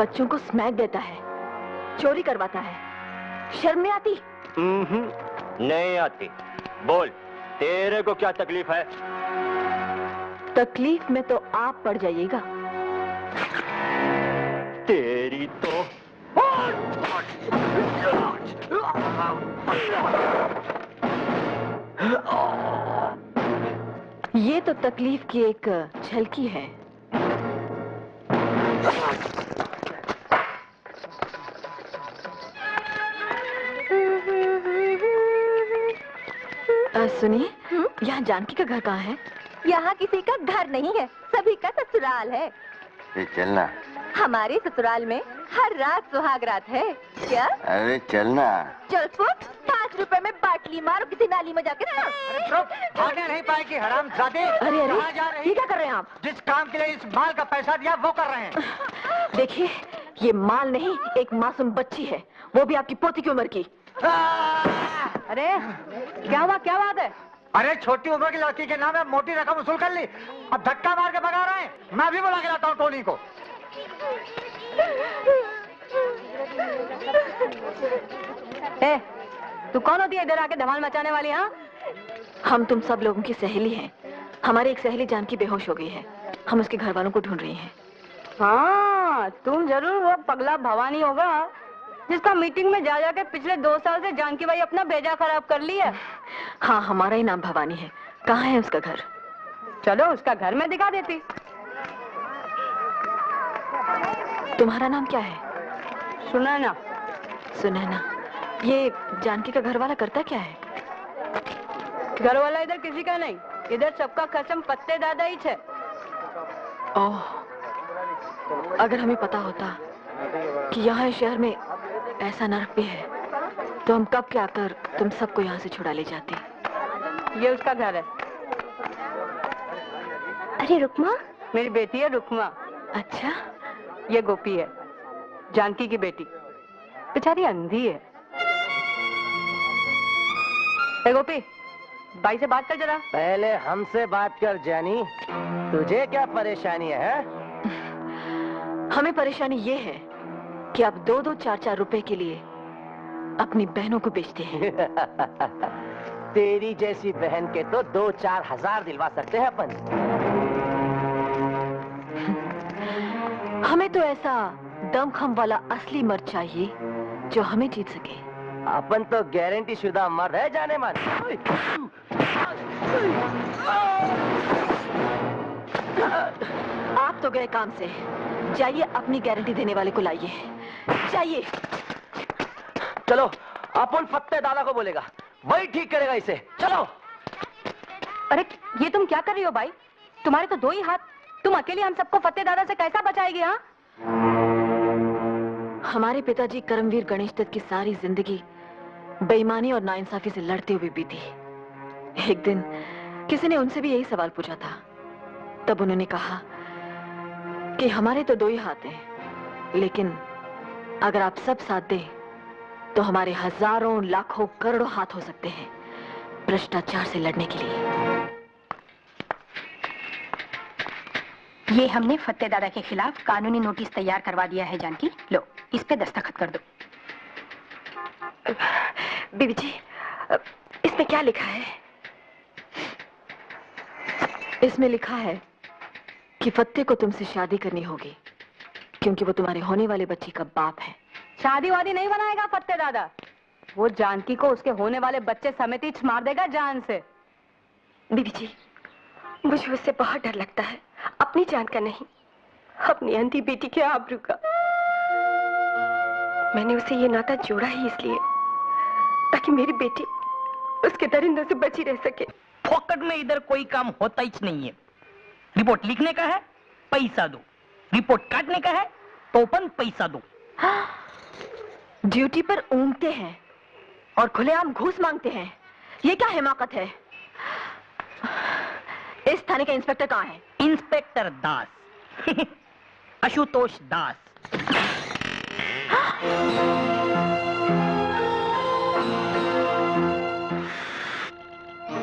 बच्चों को स्मैक देता है, चोरी करवाता है, शर्म नहीं आती? नहीं आती। बोल, तेरे को क्या तकलीफ है? तकलीफ में तो आप पड़ जाइएगा। तेरी तो ये तो तकलीफ की एक झलकी है। सुनिए, यहाँ जानकी का घर कहाँ है? यहाँ किसी का घर नहीं है, सभी का ससुराल है। चलना। हमारे ससुराल में हर रात सुहाग रात है। क्या? अरे चलना। चल फुट, 5 रुपए में बाटली मारो किसी नाली में जाके ना। भागने नहीं पाएगी हरामजादे। अरे अरे, कहाँ जा रही? ये क्या कर रहे हैं आप? जिस काम के लिए इस माल का पैसा दिया वो कर रहे हैं। देखिए, ये माल नहीं, एक मासूम बच्ची है, वो भी आपकी पोती की उम्र की। अरे क्या हुआ, क्या बात है? अरे छोटी उम्र की लड़की के नाम है, मोटी रकम वसूल कर ली, अब धक्का मार के भगा रहे हैं। मैं भी बुला के लाता हूँ टोनी को। ए, तू कौन होती है इधर आके धमाल मचाने वाली? हाँ, हम तुम सब लोगों की सहेली हैं। हमारी एक सहेली जानकी बेहोश हो गई है, हम उसके घर वालों को ढूंढ रही हैं। हाँ, तुम जरूर वो पगला भवानी होगा जिसका मीटिंग में जा जाके पिछले 2 साल से जानकी भाई अपना भेजा खराब कर लिया। हाँ, हमारा ही नाम भवानी है। कहाँ है उसका घर? चलो उसका घर मैं दिखा देती। तुम्हारा नाम क्या है? सुनैना। सुनैना। ये जानकी का घर वाला करता क्या है? घर वाला इधर किसी का नहीं, इधर सबका कसम पत्ते दादा ही है। ओह, अगर हमें पता होता कि यहाँ इस शहर में ऐसा नर्क भी है तो हम कब के आकर तुम सबको यहाँ से छुड़ा ले जाते। ये उसका घर है। अरे रुकमा? मेरी बेटी है रुकमा। अच्छा। ये गोपी है, जानकी की बेटी, बेचारी अंधी है। ए गोपी, भाई से बात कर जरा। पहले हमसे बात कर जानी, तुझे क्या परेशानी है? हमें परेशानी ये है कि आप 2-2, 4-4 रुपए के लिए अपनी बहनों को बेचते हैं। तेरी जैसी बहन के तो 2-4 हजार दिलवा सकते हैं अपन। हमें तो ऐसा दमखम वाला असली मर्द चाहिए जो हमें जीत सके। अपन तो गारंटी शुदा मर्द है जाने मन। आप तो गए काम से, जाइए अपनी गारंटी देने वाले को लाइए। जाइए। चलो, अपन फत्ते दादा को बोलेगा, वही ठीक करेगा इसे। चलो। अरे ये तुम क्या कर रही हो भाई? तुम्हारे तो 2 ही हाथ, तुम अकेली हम सबको फत्ते दादा से कैसा बचाएगी? हाँ, हमारे पिताजी करमवीर गणेश दत्त की सारी जिंदगी बेईमानी और नाइंसाफी से लड़ते हुए बीती। एक दिन किसी ने उनसे भी यही सवाल पूछा था, तब उन्होंने कहा कि हमारे तो 2 ही हाथ हैं, लेकिन अगर आप सब साथ दें तो हमारे हजारों, लाखों, करोड़ों हाथ हो सकते हैं भ्रष्टाचार से लड़ने के लिए। ये हमने फत्ते दादा के खिलाफ कानूनी नोटिस तैयार करवा दिया है जानकी, लो इस पे दस्तखत कर दो। बीबी जी, इसमें क्या लिखा है? इसमें लिखा है कि फत्ते को तुमसे शादी करनी होगी क्योंकि वो तुम्हारे होने वाले बच्चे का बाप है। शादी वादी नहीं बनाएगा फत्ते दादा, वो जानकी को उसके होने वाले बच्चे समेत ही मार देगा जान से। बीबी जी, मुझे उससे बहुत डर लगता है, अपनी जान का नहीं, अपनी अंधी बेटी के आबरू का। मैंने उसे ये नाता जोड़ा ही इसलिए ताकि मेरी बेटी उसके दरिंदों से बची रह सके। फोकट में इधर कोई काम होता ही नहीं है। रिपोर्ट लिखने का है, पैसा दो। रिपोर्ट काटने का है तो अपन पैसा दो। ड्यूटी पर ऊँघते हैं और खुलेआम घूस मांगते हैं, ये क्या हिमाकत है? इस थाने का इंस्पेक्टर कहाँ है? इंस्पेक्टर दास। आशुतोष दास।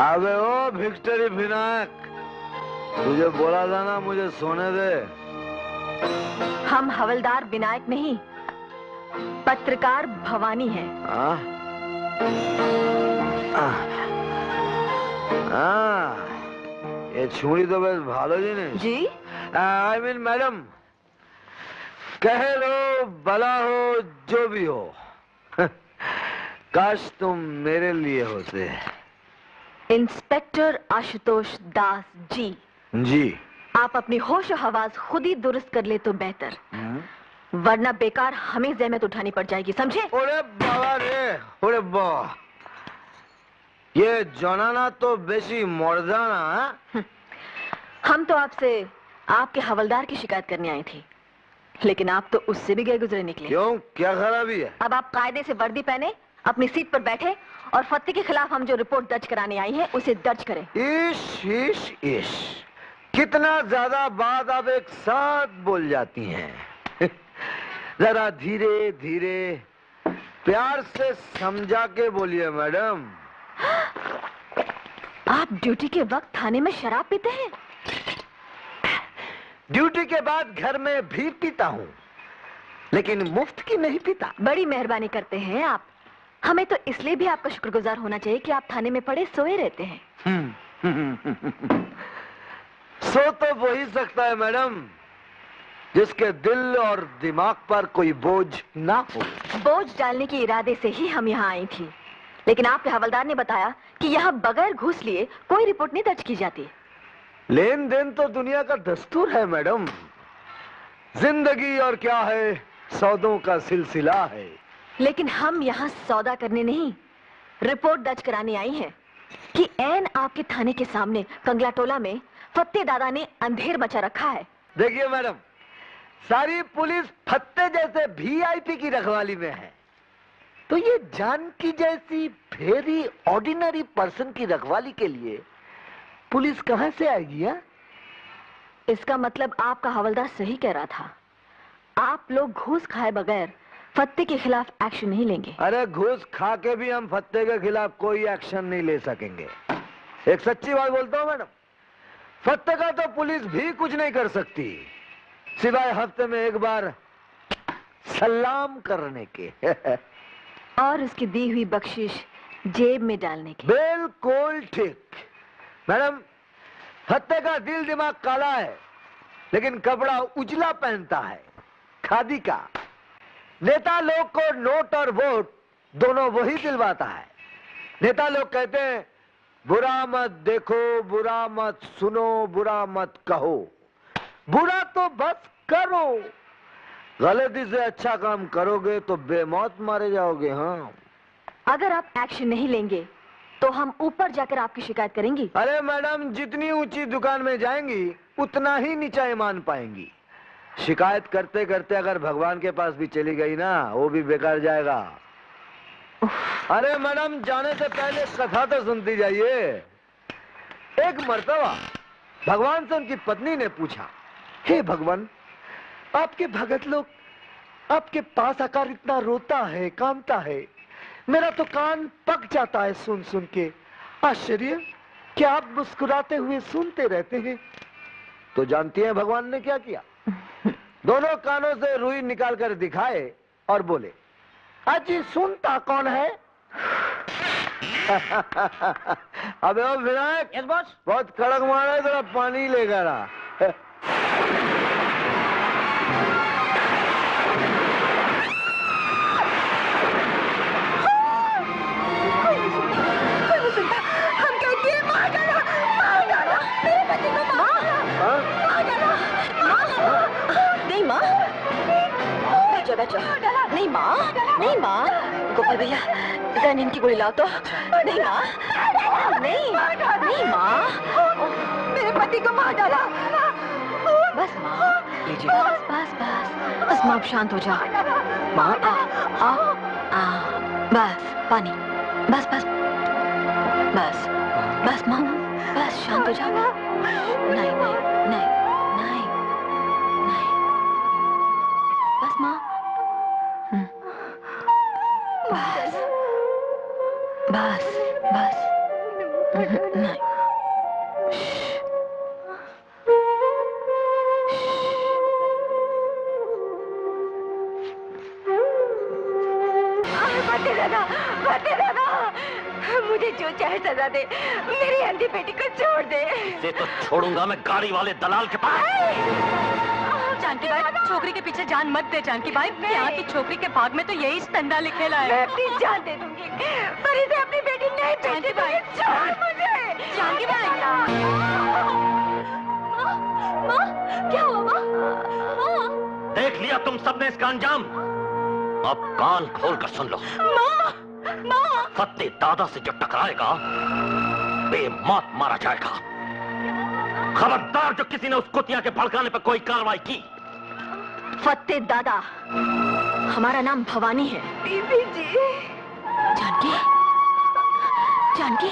अबे ओ भिक्टरी विनायक, तुझे बोला था ना मुझे सोने दे। हम हवलदार विनायक नहीं, पत्रकार भवानी हैं। ये छुरी तो बस भालो जी ने जी आई मीन मैडम, कह लो भला हो जो भी हो, काश तुम मेरे लिए होते। इंस्पेक्टर आशुतोष दास जी, जी। आप अपनी होश और हवास खुद ही दुरुस्त कर ले तो बेहतर, वरना बेकार हमें जहमत उठानी पड़ जाएगी, समझे? ओरे बाबा रे, ओरे बाबा, ये जनाना तो बेसी मर्दाना। हम तो आपसे आपके हवलदार की शिकायत करने आई थी, लेकिन आप तो उससे भी गए गुजरे निकले। क्यों, क्या खराबी है? अब आप कायदे से वर्दी पहने अपनी सीट पर बैठे और फत्ते के खिलाफ हम जो रिपोर्ट दर्ज कराने आई हैं उसे दर्ज करें। इश इश इश, कितना ज्यादा बात आप एक साथ बोल जाती हैं। जरा धीरे धीरे प्यार से समझा के बोलिए मैडम। आप ड्यूटी के वक्त थाने में शराब पीते हैं? ड्यूटी के बाद घर में भी पीता हूँ, लेकिन मुफ्त की नहीं पीता। बड़ी मेहरबानी करते हैं आप, हमें तो इसलिए भी आपका शुक्रगुजार होना चाहिए कि आप थाने में पड़े सोए रहते हैं। सो तो वो ही सकता है मैडम जिसके दिल और दिमाग पर कोई बोझ ना हो। बोझ डालने के इरादे से ही हम यहाँ आई थी, लेकिन आपके हवलदार ने बताया कि यहाँ बगैर घूस लिए कोई रिपोर्ट नहीं दर्ज की जाती। लेन देन तो दुनिया का दस्तूर है मैडम। जिंदगी और क्या है, सौदों का सिलसिला है। लेकिन हम यहाँ सौदा करने नहीं, रिपोर्ट दर्ज कराने आई हैं कि ऐन आपके थाने के सामने कंगलाटोला में फत्ते दादा ने अंधेर मचा रखा है। देखिए मैडम, सारी पुलिस फत्ते जैसे वीआईपी की रखवाली में है, तो ये जानकी जैसी वेरी ऑर्डिनरी पर्सन की रखवाली के लिए पुलिस कहां से आएगी? है? इसका मतलब आपका हवलदार सही कह रहा था, आप लोग घूस खाए बगैर फत्ते के खिलाफ एक्शन नहीं लेंगे। अरे घूस खा के भी हम फत्ते के खिलाफ कोई एक्शन नहीं ले सकेंगे। एक सच्ची बात बोलता हूँ मैडम, फत्ते का तो पुलिस भी कुछ नहीं कर सकती, सिवाय हफ्ते में एक बार सलाम करने के। और उसकी दी हुई बख्शिश जेब में डालने की। बिल्कुल ठीक मैडम, फत्ते का दिल दिमाग काला है, लेकिन कपड़ा उजला पहनता है, खादी का। नेता लोग को नोट और वोट दोनों वही दिलवाता है। नेता लोग कहते हैं बुरा मत देखो, बुरा मत सुनो, बुरा मत कहो, बुरा तो बस करो। गलती से अच्छा काम करोगे तो बेमौत मारे जाओगे। हाँ, अगर आप एक्शन नहीं लेंगे तो हम ऊपर जाकर आपकी शिकायत करेंगी। अरे मैडम, जितनी ऊंची दुकान में जाएंगी उतना ही नीचा ईमान पाएंगी। शिकायत करते करते अगर भगवान के पास भी चली गई ना, वो भी बेकार जाएगा। अरे मैडम, जाने से पहले कथा तो सुनती जाइए। एक मर्तबा भगवान से उनकी पत्नी ने पूछा, हे भगवान, आपके भगत लोग आपके पास आकर इतना रोता है, कांपता है, मेरा तो कान पक जाता है सुन सुन के। आश्चर्य, क्या आप मुस्कुराते हुए सुनते रहते हैं? तो जानती हैं भगवान ने क्या किया? दोनों कानों से रुई निकाल कर दिखाए और बोले, अजी सुनता कौन है? अबे ओ विनायक, यस बॉस। बहुत कड़क मारा है, थोड़ा पानी लेकर आ। हम कहती हैं मार डालो, मार डालो, मेरे पति को मार डालो, नहीं माँ, बैठो बैठो, नहीं माँ, नहीं माँ, गोपाल भैया गन की गोली लाओ तो। नहीं माँ, नहीं, नहीं माँ, मेरे पति को मार डाला। बस माँ, लीजिए, बस बस बस बस माँ, शांत हो जाओ माँ। आ बस पानी, बस बस बस बस माँ, बस शांत हो जाओ। नहीं नहीं नहीं नहीं नहीं, बस माँ, बस बस बस नहीं, फतेह दादा, मुझे जो चाहे सजा दे, मेरी अंधी बेटी को छोड़ दे। इसे तो छोड़ूंगा मैं गाड़ी वाले दलाल के पास। जानकी भाई, छोकरी के पीछे जान मत दे जानकी भाई। यहाँ की छोकरी के भाग में तो यही स्तंदा लिखेला है। मैं अपनी जान दे दूंगी, पर इसे अपनी बेटी नहीं जानकी भाई, छोड़ मुझे। जानकी भाई, माँ, क्या हुआ माँ? देख लिया तुम सबने इसका अंजाम। अब कान खोल कर सुन लो। माँ, फतेह दादा से जो टकराएगा बेमौत मारा जाएगा। खबरदार जो किसी ने उस कुतिया के भड़काने पर कोई कार्रवाई की। फतेह दादा, हमारा नाम भवानी है। बीबी जी। जानकी, जानकी,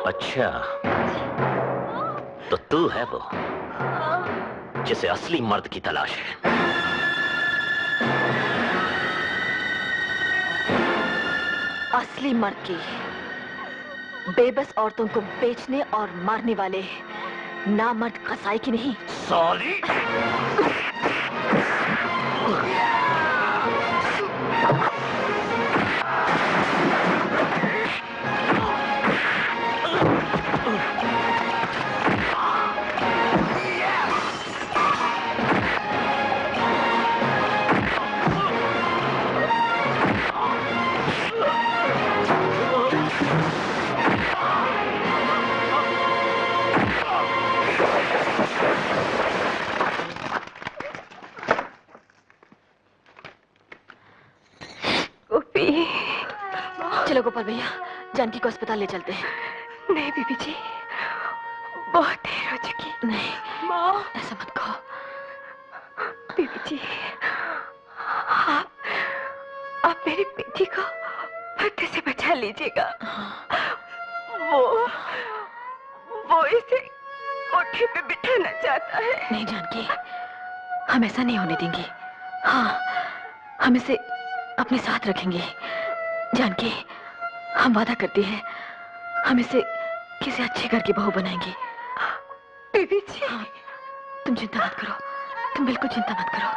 अच्छा, तो तू है वो जिसे असली मर्द की तलाश है। असली मर्द की, बेबस औरतों को बेचने और मारने वाले नामर्द कसाई की नहीं। साली! चलो गोपाल भैया, जानकी को अस्पताल ले चलते हैं। नहीं बीबी जी, बहुत देर हो चुकी। नहीं माँ, ऐसा मत कहो। बीबी जी, आप मेरी बेटी को फतेह से बचा लीजिएगा। वो इसे कोठे पे बिठाना चाहता है। नहीं जानकी, हम ऐसा नहीं होने देंगे। हाँ, हम इसे अपने साथ रखेंगे। जानकी, हम वादा करते हैं, हम इसे किसी अच्छे घर की बहू बनाएंगे। बीबी जी, हाँ, तुम चिंता मत करो, तुम बिल्कुल चिंता मत करो।